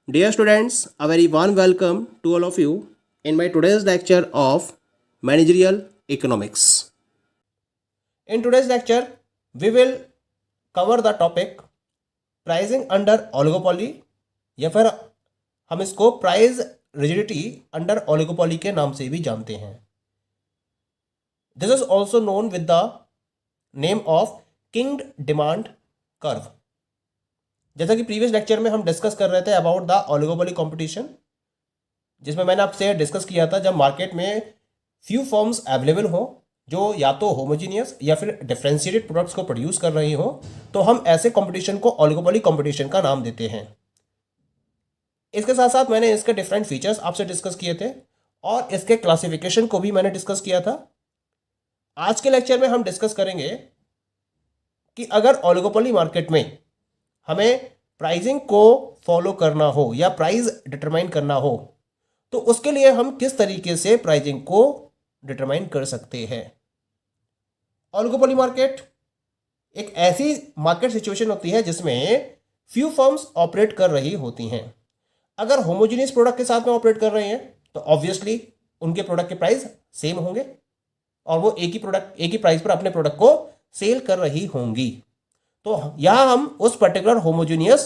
Dear students, a very warm welcome to all of you in my today's lecture of Managerial Economics. In today's lecture, we will cover the topic pricing under oligopoly या फिर हम इसको price rigidity under oligopoly के नाम से भी जानते हैं. This is also known with the name of kinked demand curve. जैसा कि प्रीवियस लेक्चर में हम डिस्कस कर रहे थे अबाउट द ओलिगोपोली कंपटीशन, जिसमें मैंने आपसे डिस्कस किया था जब मार्केट में फ्यू फर्म्स अवेलेबल हो जो या तो होमोजीनियस या फिर डिफरेंशिएटेड प्रोडक्ट्स को प्रोड्यूस कर रही हो, तो हम ऐसे कंपटीशन को ओलिगोपोली कंपटीशन का नाम देते हैं. इसके साथ साथ मैंने इसके डिफरेंट फीचर्स आपसे डिस्कस किए थे और इसके क्लासिफिकेशन को भी मैंने डिस्कस किया था. आज के लेक्चर में हम डिस्कस करेंगे कि अगर ओलिगोपोली मार्केट में हमें प्राइसिंग को फॉलो करना हो या प्राइस डिटरमाइन करना हो तो उसके लिए हम किस तरीके से प्राइसिंग को डिटरमाइन कर सकते हैं. ओलिगोपोली मार्केट एक ऐसी मार्केट सिचुएशन होती है जिसमें फ्यू फर्म्स ऑपरेट कर रही होती हैं. अगर होमोजीनियस प्रोडक्ट के साथ में ऑपरेट कर रहे हैं तो ऑब्वियसली उनके प्रोडक्ट के प्राइस सेम होंगे और वो एक ही प्राइस पर अपने प्रोडक्ट को सेल कर रही होंगी. तो यहां हम उस पर्टिकुलर होमोजीनियस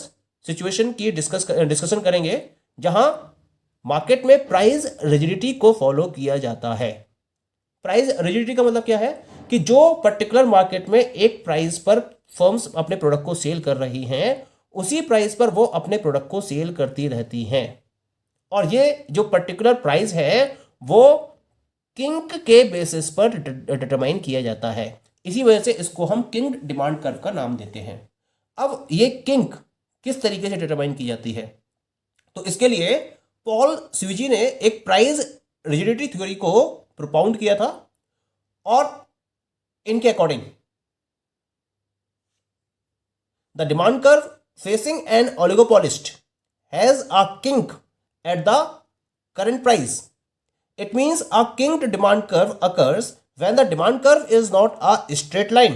सिचुएशन की डिस्कशन करेंगे जहां मार्केट में प्राइस रिजिडिटी को फॉलो किया जाता है. प्राइस रिजिडिटी का मतलब क्या है कि जो पर्टिकुलर मार्केट में एक प्राइस पर फर्म्स अपने प्रोडक्ट को सेल कर रही हैं उसी प्राइस पर वो अपने प्रोडक्ट को सेल करती रहती हैं. और ये जो पर्टिकुलर प्राइस है वो किंक के बेसिस पर डिटरमाइन किया जाता है. इसी वजह से इसको हम किंग डिमांड कर्व का नाम देते हैं. अब ये किंक किस तरीके से डिटरमाइन की जाती है, तो इसके लिए पॉल स्विजी ने एक प्राइस रिजिडिटी थ्योरी को प्रोपाउंड किया था और इनके according the demand curve facing an oligopolist has a kink at the current price. It means a kinked demand curve occurs when the demand curve is not a straight line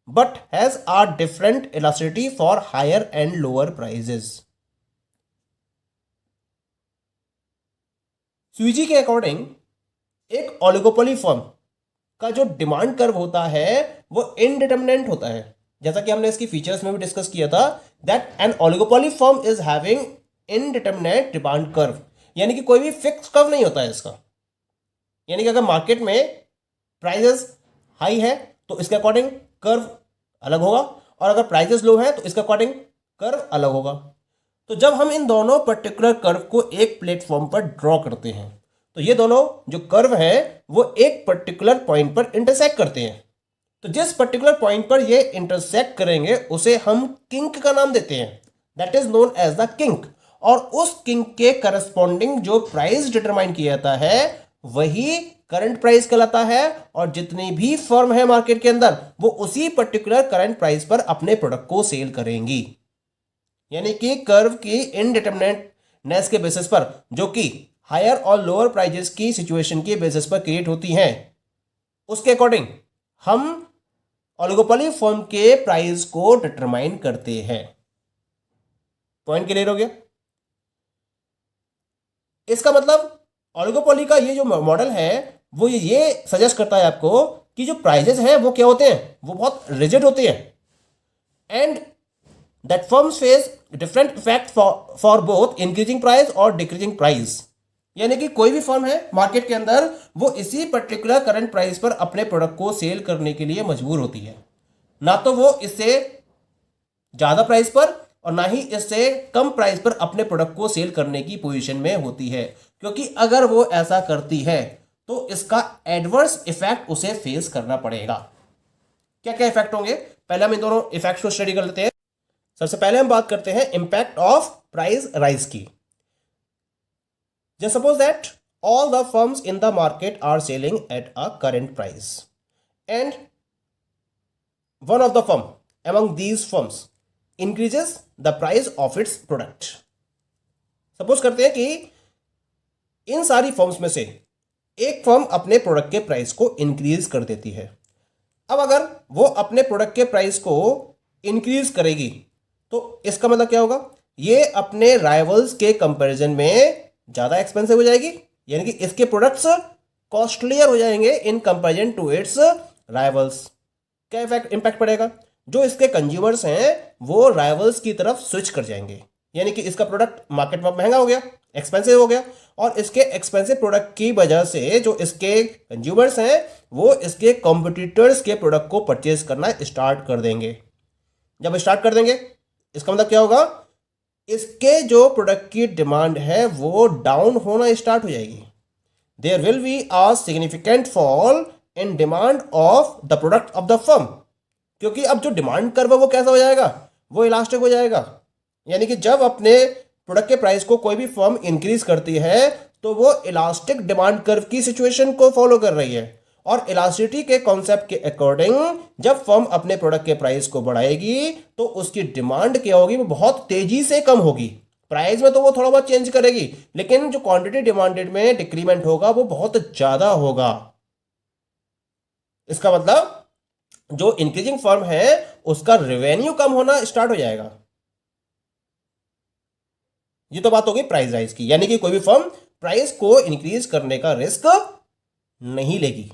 but has a different elasticity for higher and lower prices. Sweezy के according एक oligopoly firm का जो demand curve होता है वो इनडिटरमिनेंट होता है. जैसा कि हमने इसकी फीचर्स में भी डिस्कस किया था that an oligopoly firm is having indeterminate demand curve, यानी कि कोई भी फिक्स कर्व नहीं होता है इसका. यानी कि अगर मार्केट में प्राइसेस हाई है तो इसके अकॉर्डिंग कर्व अलग होगा और अगर प्राइसेस लो है तो इसके अकॉर्डिंग कर्व अलग होगा. तो जब हम इन दोनों पर्टिकुलर कर्व को एक प्लेटफॉर्म पर ड्रॉ करते हैं तो ये दोनों जो कर्व है वो एक पर्टिकुलर पॉइंट पर इंटरसेक्ट करते हैं. तो जिस पर्टिकुलर पॉइंट पर ये इंटरसेक्ट करेंगे उसे हम किंक का नाम देते हैं, that is known as the kink. और उस किंक के करस्पॉन्डिंग जो प्राइस डिटरमाइन किया जाता है वही करंट प्राइस कहलाता है. और जितनी भी फर्म है मार्केट के अंदर वो उसी पर्टिकुलर करंट प्राइस पर अपने प्रोडक्ट को सेल करेंगी. यानी कि कर्व की इनडिटरमिनेटनेस के बेसिस पर जो कि हायर और लोअर प्राइजेस की सिचुएशन के बेसिस पर क्रिएट होती हैं उसके अकॉर्डिंग हम ओलिगोपोली फर्म के प्राइस को डिटरमाइन करते हैं. पॉइंट क्लियर हो गया. इसका मतलब ओलिगोपोली का ये जो मॉडल है वो ये सजेस्ट करता है आपको कि जो प्राइजेस हैं वो क्या होते हैं, वो बहुत रिजिड होते हैं and that firms face different effect for both increasing price और डिक्रीजिंग प्राइस. यानी कि कोई भी फर्म है मार्केट के अंदर वो इसी पर्टिकुलर करंट प्राइस पर अपने प्रोडक्ट को सेल करने के लिए मजबूर होती है. ना तो वो इससे ज्यादा प्राइस पर और ना ही इससे कम प्राइस पर अपने प्रोडक्ट को सेल करने की पोजीशन में होती है, क्योंकि अगर वो ऐसा करती है तो इसका एडवर्स इफेक्ट उसे फेस करना पड़ेगा. क्या क्या इफेक्ट होंगे, पहले हम इन दोनों इफेक्ट्स को स्टडी कर लेते हैं. सबसे पहले हम बात करते हैं इंपैक्ट ऑफ प्राइस राइज की. Just suppose that all the firms in the market are selling at a current price and one of the firm among these firms increases the price of its product. Suppose करते हैं कि इन सारी firms में से एक firm अपने product के price को इंक्रीज कर देती है. अब अगर वो अपने प्रोडक्ट के प्राइस को इंक्रीज करेगी तो इसका मतलब क्या होगा ये अपने राइवल्स के कंपैरिजन में ज़्यादा एक्सपेंसिव हो जाएगी, यानी कि इसके प्रोडक्ट्स कॉस्टलियर हो जाएंगे in comparison to its rivals. क्या इम्पैक्ट पड़ेगा? जो इसके कंज्यूमर्स हैं वो राइवल्स की तरफ स्विच कर जाएंगे, यानी कि इसका प्रोडक्ट मार्केट में महंगा हो गया, एक्सपेंसिव हो गया, और इसके एक्सपेंसिव प्रोडक्ट की वजह से जो इसके कंज्यूमर्स हैं वो इसके कॉम्पिटिटर्स के प्रोडक्ट को परचेज करना स्टार्ट कर देंगे। जब स्टार्ट कर देंगे इसका मतलब क्या होगा? इसके जो प्रोडक्ट की डिमांड है वो डाउन होना स्टार्ट हो जाएगी। There will be a significant fall in demand of the product of the firm, क्योंकि अब जो डिमांड कर्व है वो कैसा हो जाएगा? वो इलास्टिक हो जाएगा। यानी कि जब अपने प्रोडक्ट के प्राइस को कोई भी फर्म इंक्रीज करती है तो वो इलास्टिक डिमांड कर्व की सिचुएशन को फॉलो कर रही है, और इलास्टिसिटी के कॉन्सेप्ट के अकॉर्डिंग जब फर्म अपने प्रोडक्ट के प्राइस को बढ़ाएगी तो उसकी डिमांड क्या होगी? वो बहुत तेजी से कम होगी। प्राइस में तो वो थोड़ा बहुत चेंज करेगी, लेकिन जो क्वांटिटी डिमांडेड में डिक्रीमेंट होगा वो बहुत ज्यादा होगा। इसका मतलब जो इंक्रीजिंग फर्म है उसका रेवेन्यू कम होना स्टार्ट हो जाएगा। ये तो बात होगी प्राइस राइज की, यानी कि कोई भी फर्म प्राइस को इंक्रीज करने का रिस्क नहीं लेगी।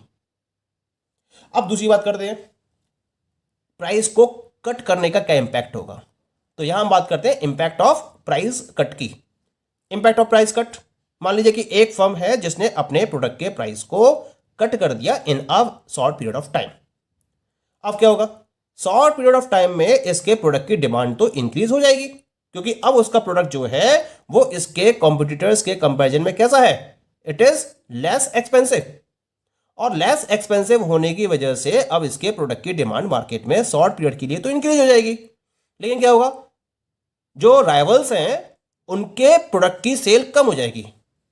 अब दूसरी बात करते हैं, प्राइस को कट करने का क्या इंपैक्ट होगा। तो यहां हम बात करते हैं इंपैक्ट ऑफ प्राइस कट की। इंपैक्ट ऑफ प्राइस कट, मान लीजिए कि एक फर्म है जिसने अपने प्रोडक्ट के प्राइस को कट कर दिया in a short period of time. अब क्या होगा? शॉर्ट पीरियड ऑफ टाइम में इसके प्रोडक्ट की डिमांड तो इंक्रीज हो जाएगी, क्योंकि अब उसका प्रोडक्ट जो है वो इसके कॉम्पिटिटर्स के कंपैरिजन में कैसा है? इट इज लेस एक्सपेंसिव, और लेस एक्सपेंसिव होने की वजह से अब इसके प्रोडक्ट की डिमांड मार्केट में शॉर्ट पीरियड के लिए तो इंक्रीज हो जाएगी। लेकिन क्या होगा? जो राइवल्स हैं उनके प्रोडक्ट की सेल कम हो जाएगी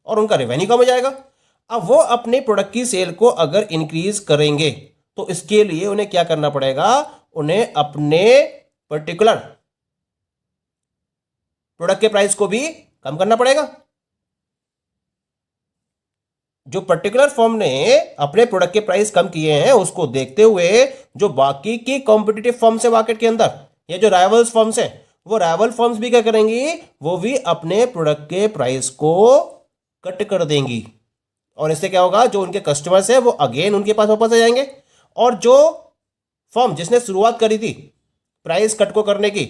और उनका रेवेन्यू कम हो जाएगा। अब वो अपने प्रोडक्ट की सेल को अगर इंक्रीज करेंगे तो इसके लिए उन्हें क्या करना पड़ेगा? उन्हें अपने पर्टिकुलर प्रोडक्ट के प्राइस को भी कम करना पड़ेगा। जो पर्टिकुलर फर्म ने अपने प्रोडक्ट के प्राइस कम किए हैं उसको देखते हुए जो बाकी की कॉम्पिटिटिव फर्म्स है मार्केट के अंदर, ये जो राइवल्स फर्म्स हैं, वो राइवल फर्म्स भी क्या करेंगी? वो भी अपने प्रोडक्ट के प्राइस को कट कर देंगी, और इससे क्या होगा? जो उनके कस्टमर्स है वो अगेन उनके पास वापस आ जाएंगे, और जो फर्म जिसने शुरुआत करी थी प्राइस कट को करने की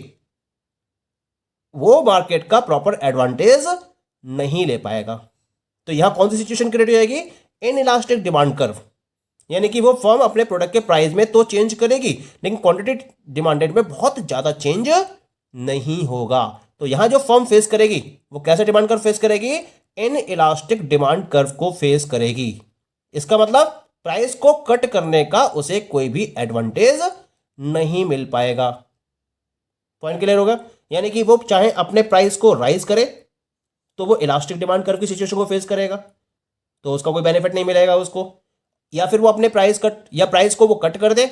वो मार्केट का प्रॉपर एडवांटेज नहीं ले पाएगा। तो यहां कौन सी सिचुएशन क्रिएट हो जाएगी? इन इलास्टिक डिमांड कर्व, यानी कि वो फर्म अपने प्रोडक्ट के प्राइस में तो चेंज करेगी लेकिन क्वांटिटी डिमांडेड में बहुत ज्यादा चेंज नहीं होगा। तो यहां जो फर्म फेस करेगी वो कैसे डिमांड कर्व फेस करेगी? इन इलास्टिक डिमांड कर्व को फेस करेगी। इसका मतलब प्राइस को कट करने का उसे कोई भी एडवांटेज नहीं मिल पाएगा। पॉइंट क्लियर होगा? यानी कि वो चाहे अपने प्राइस को राइज करे तो वो इलास्टिक डिमांड कर्व की सिचुएशन को फेस करेगा, तो उसका कोई बेनिफिट नहीं मिलेगा उसको, या फिर वो अपने प्राइस कट या प्राइस को वो कट कर दे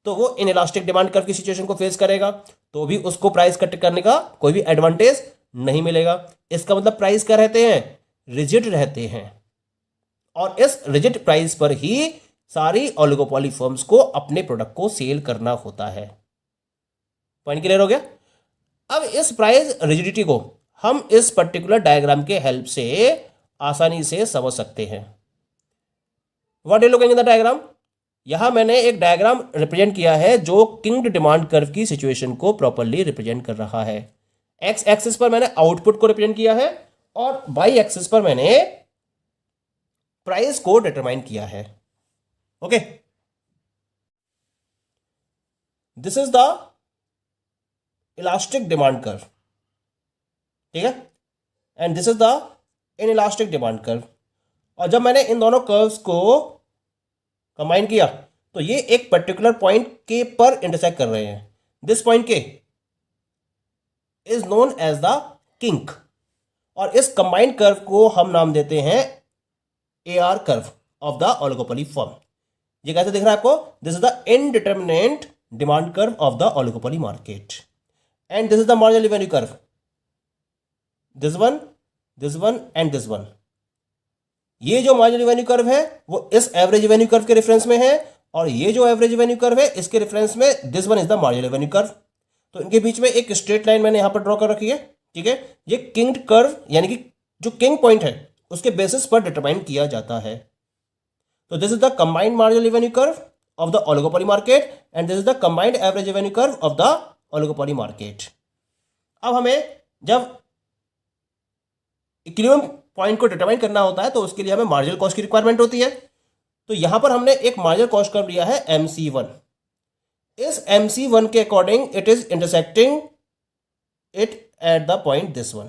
तो वो इन इलास्टिक डिमांड कर्व की सिचुएशन को फेस करेगा, तो भी उसको प्राइस कट करने का कोई भी एडवांटेज नहीं मिलेगा। इसका मतलब प्राइस क्या रहते हैं? रिजिड रहते हैं, और इस रिजिड प्राइस पर ही सारी ओलिगोपोली फर्म्स को अपने प्रोडक्ट को सेल करना होता है। पॉइंट क्लियर हो गया? अब इस प्राइस रिजिडिटी को हम इस पर्टिकुलर डायग्राम के हेल्प से आसानी से समझ सकते हैं। What you looking in the diagram? यहां मैंने एक डायग्राम रिप्रेजेंट किया है जो किंग्ड डिमांड कर्व की सिचुएशन को प्रॉपर्ली रिप्रेजेंट कर रहा है। एक्स एक्सिस पर मैंने आउटपुट को रिप्रेजेंट किया है और वाई एक्सिस पर मैंने प्राइस को डिटरमाइन किया है। Okay, this is the elastic demand curve, ठीक है, and this is the inelastic demand curve. और जब मैंने इन दोनों कर्व्स को कंबाइन किया तो ये एक पर्टिकुलर पॉइंट के पर इंटरसेक्ट कर रहे हैं। This point K is known as the kink, और इस कंबाइंड कर्व को हम नाम देते हैं AR curve of the oligopoly firm. ये कैसे दिख रहा है आपको? This is the indeterminate demand curve of the oligopoly market, and this is the marginal revenue curve, this one and this one. ये जो मार्जिनल रेवेन्यू कर्व है वो इस एवरेज रेवेन्यू कर्व के रेफरेंस में है, और ये जो एवरेज रेवेन्यू कर्व है इसके रेफरेंस में this one is the marginal revenue curve. तो इनके बीच में एक स्ट्रेट लाइन मैंने यहां पर ड्रॉ कर रखी है, ठीक है, ये किंग्ड कर्व यानी कि जो किंग पॉइंट है उसके बेसिस पर डिटरमाइन किया जाता है। तो this is the combined marginal revenue curve of the oligopoly market and this is the combined average revenue curve of the oligopoly market. अब हमें जब इक्विलिब्रियम पॉइंट को डिटरमाइन करना होता है तो उसके लिए हमें मार्जिनल कॉस्ट की रिक्वायरमेंट होती है। तो यहां पर हमने एक मार्जिनल कॉस्ट कर्व लिया है MC1। इस MC1 के according it is intersecting it at the point this one,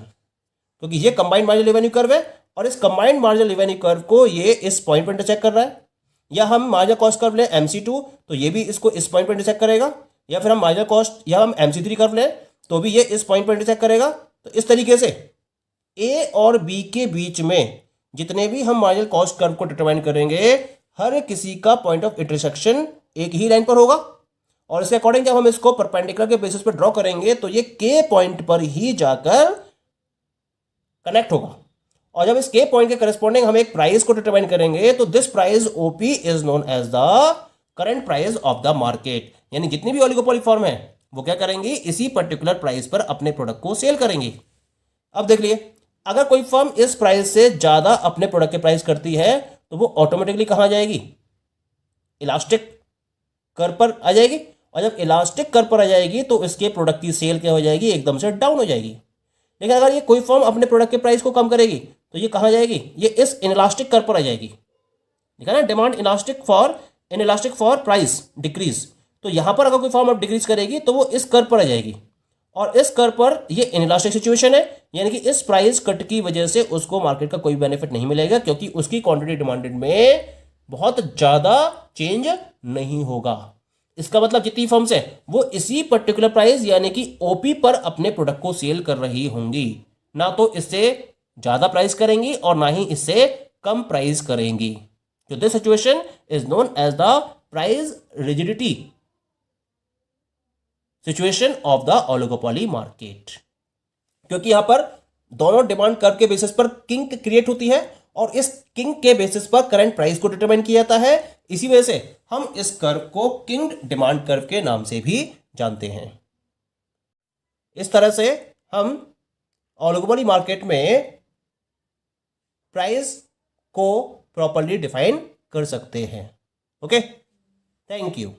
क्योंकि ये कंबाइंड मार्जिनल रेवेन्यू कर्व है और इस कंबाइंड मार्जिनल रेवेन्यू कर्व को ये इस पॉइंट पर इंटरसेक्ट कर रहा है। या हम मार्जिनल कॉस्ट कर्व लें MC2 तो ये भी इसको इस पॉइंट पर इंटरसेक्ट करेगा, या फिर हम मार्जिनल कॉस्ट या हम MC3 कर्व लें तो भी ये इस पॉइंट पर इंटरसेक्ट करेगा। तो इस तरीके से A और B के बीच में जितने भी हम मार्जिनल कॉस्ट कर्व को डिटरमाइन करेंगे हर किसी का पॉइंट ऑफ इंटरसेक्शन एक ही लाइन पर होगा, और इसके अकॉर्डिंग जब हम इसको परपेंडिकुलर के बेसिस पर ड्रॉ करेंगे तो ये K पॉइंट पर ही जाकर कनेक्ट होगा। और जब इस K पॉइंट के करस्पॉन्डिंग हम एक प्राइस को डिटरमाइन करेंगे तो this price OP is known as the current price of the market. यानी जितनी भी ओलिगोपोली फर्म है वो क्या करेंगी, इसी पर्टिकुलर प्राइस पर अपने प्रोडक्ट को सेल करेंगी। अब देख लिए, अगर कोई फर्म इस प्राइस से ज्यादा अपने प्रोडक्ट के प्राइस करती है तो वो ऑटोमेटिकली कहां जाएगी, इलास्टिक कर्व पर आ जाएगी। और जब इलास्टिक कर्व पर आ जाएगी तो इसके प्रोडक्ट की सेल क्या हो जाएगी, एकदम से डाउन हो जाएगी। लेकिन अगर ये कोई फर्म अपने प्रोडक्ट के प्राइस को कम करेगी तो ये कहां जाएगी, ये इस इनइलास्टिक कर्व पर आ जाएगी। देखा ना, demand inelastic for price decrease. तो यहां पर अगर कोई फर्म अब डिक्रीज करेगी तो वो इस कर्व पर आ जाएगी, और इस कर्व पर ये इनइलास्टिक सिचुएशन है, यानी कि इस प्राइस कट की वजह से उसको मार्केट का कोई बेनिफिट नहीं मिलेगा, क्योंकि उसकी क्वांटिटी डिमांडेड में बहुत ज्यादा चेंज नहीं होगा। इसका मतलब जितनी फर्म्स है वो इसी पर्टिकुलर प्राइस यानी कि OP पर अपने प्रोडक्ट को सेल कर रही होंगी, ना तो इससे ज्यादा प्राइस करेंगी और ना ही इससे कम प्राइस करेंगी। तो this situation is known as the price rigidity situation of the oligopoly market, क्योंकि यहां पर दोनों डिमांड कर्व के बेसिस पर किंग क्रिएट होती है और इस किंग के बेसिस पर करंट प्राइस को डिटरमाइन किया जाता है। इसी वजह से हम इस कर्व को किंग डिमांड कर्व के नाम से भी जानते हैं। इस तरह से हम ओलिगोपोली मार्केट में प्राइस को प्रॉपर्ली डिफाइन कर सकते हैं। Okay, thank you.